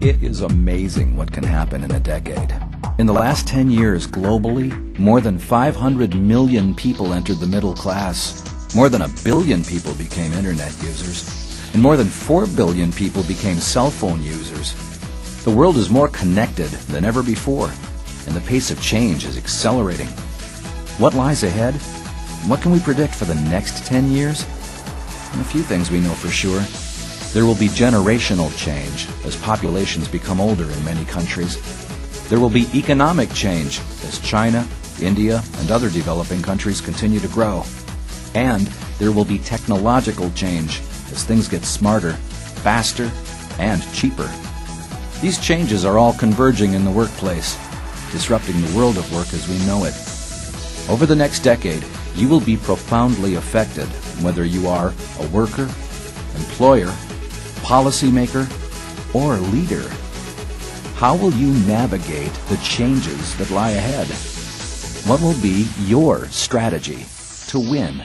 It is amazing what can happen in a decade. In the last 10 years, globally, more than 500 million people entered the middle class. More than 1 billion people became internet users. And more than 4 billion people became cell phone users. The world is more connected than ever before, and the pace of change is accelerating. What lies ahead? What can we predict for the next 10 years? And a few things we know for sure. There will be generational change as populations become older in many countries. There will be economic change as China, India, and other developing countries continue to grow. And there will be technological change as things get smarter, faster, and cheaper. These changes are all converging in the workplace, disrupting the world of work as we know it. Over the next decade, you will be profoundly affected whether you are a worker, employer, policymaker, or leader. How will you navigate the changes that lie ahead? What will be your strategy to win?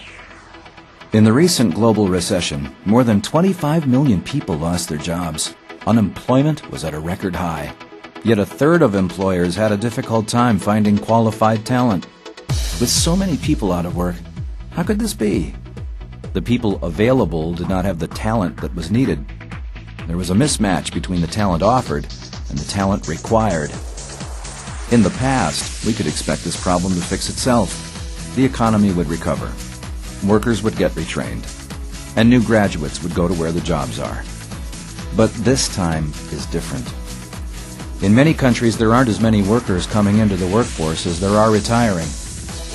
In the recent global recession, more than 25 million people lost their jobs. Unemployment was at a record high. Yet a third of employers had a difficult time finding qualified talent. With so many people out of work, how could this be? The people available did not have the talent that was needed. There was a mismatch between the talent offered and the talent required. In the past, we could expect this problem to fix itself. The economy would recover. Workers would get retrained. And new graduates would go to where the jobs are. But this time is different. In many countries, there aren't as many workers coming into the workforce as there are retiring.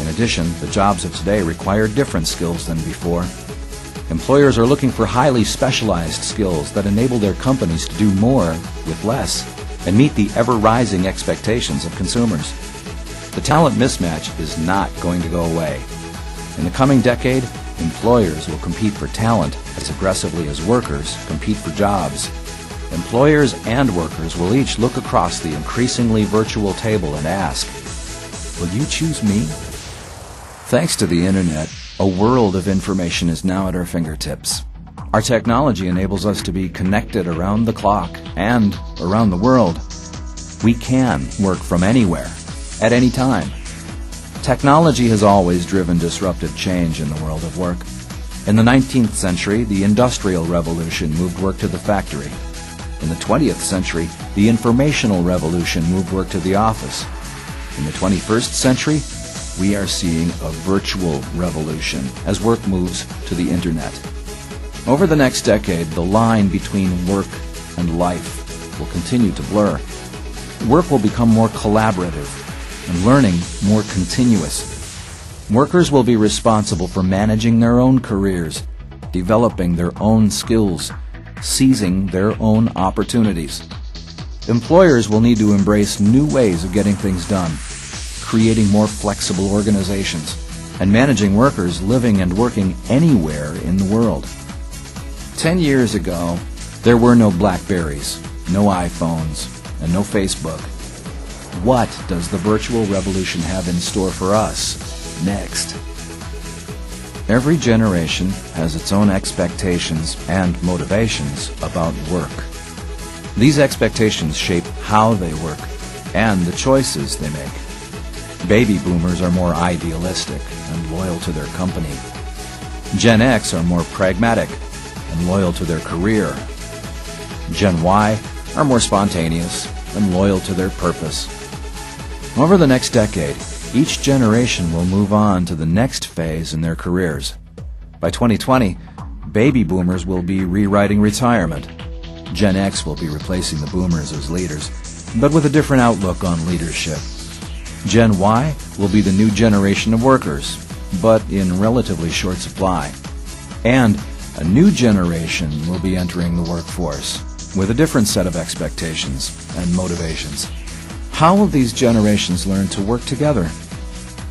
In addition, the jobs of today require different skills than before. Employers are looking for highly specialized skills that enable their companies to do more with less and meet the ever-rising expectations of consumers. The talent mismatch is not going to go away. In the coming decade, employers will compete for talent as aggressively as workers compete for jobs. Employers and workers will each look across the increasingly virtual table and ask, "Will you choose me?" Thanks to the Internet, a world of information is now at our fingertips. Our technology enables us to be connected around the clock and around the world. We can work from anywhere, at any time. Technology has always driven disruptive change in the world of work. In the 19th century, the Industrial Revolution moved work to the factory. In the 20th century, the Informational Revolution moved work to the office. In the 21st century, we are seeing a virtual revolution as work moves to the Internet. Over the next decade, the line between work and life will continue to blur. Work will become more collaborative and learning more continuous. Workers will be responsible for managing their own careers, developing their own skills, seizing their own opportunities. Employers will need to embrace new ways of getting things done, creating more flexible organizations, and managing workers living and working anywhere in the world. 10 years ago, there were no BlackBerries, no iPhones, and no Facebook. What does the virtual revolution have in store for us next? Every generation has its own expectations and motivations about work. These expectations shape how they work and the choices they make. Baby boomers are more idealistic and loyal to their company. Gen X are more pragmatic and loyal to their career. Gen Y are more spontaneous and loyal to their purpose. Over the next decade, each generation will move on to the next phase in their careers. By 2020, baby boomers will be rewriting retirement. Gen X will be replacing the boomers as leaders, but with a different outlook on leadership. Gen Y will be the new generation of workers, but in relatively short supply. And a new generation will be entering the workforce with a different set of expectations and motivations. How will these generations learn to work together?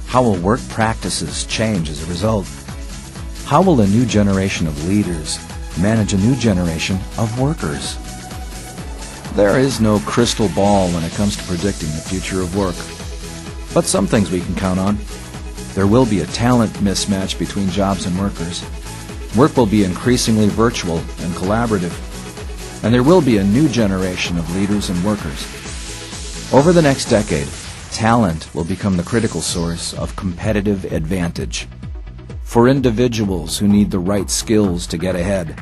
How will work practices change as a result? How will a new generation of leaders manage a new generation of workers? There is no crystal ball when it comes to predicting the future of work. But some things we can count on. There will be a talent mismatch between jobs and workers. Work will be increasingly virtual and collaborative. and there will be a new generation of leaders and workers. Over the next decade, talent will become the critical source of competitive advantage. For individuals who need the right skills to get ahead.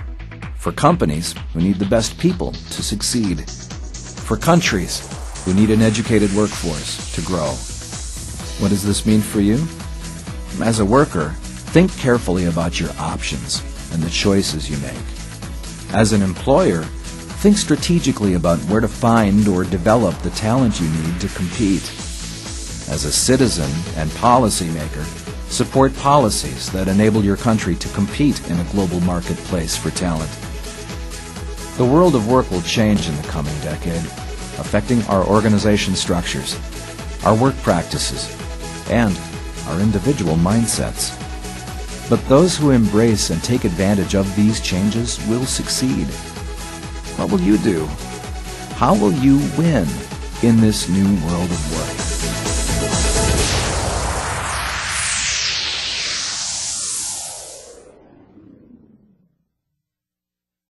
For companies who need the best people to succeed. For countries who need an educated workforce to grow. What does this mean for you? As a worker, think carefully about your options and the choices you make. As an employer, think strategically about where to find or develop the talent you need to compete. As a citizen and policymaker, support policies that enable your country to compete in a global marketplace for talent. The world of work will change in the coming decade, affecting our organization structures, our work practices, and our individual mindsets. But those who embrace and take advantage of these changes will succeed. What will you do? How will you win in this new world of work?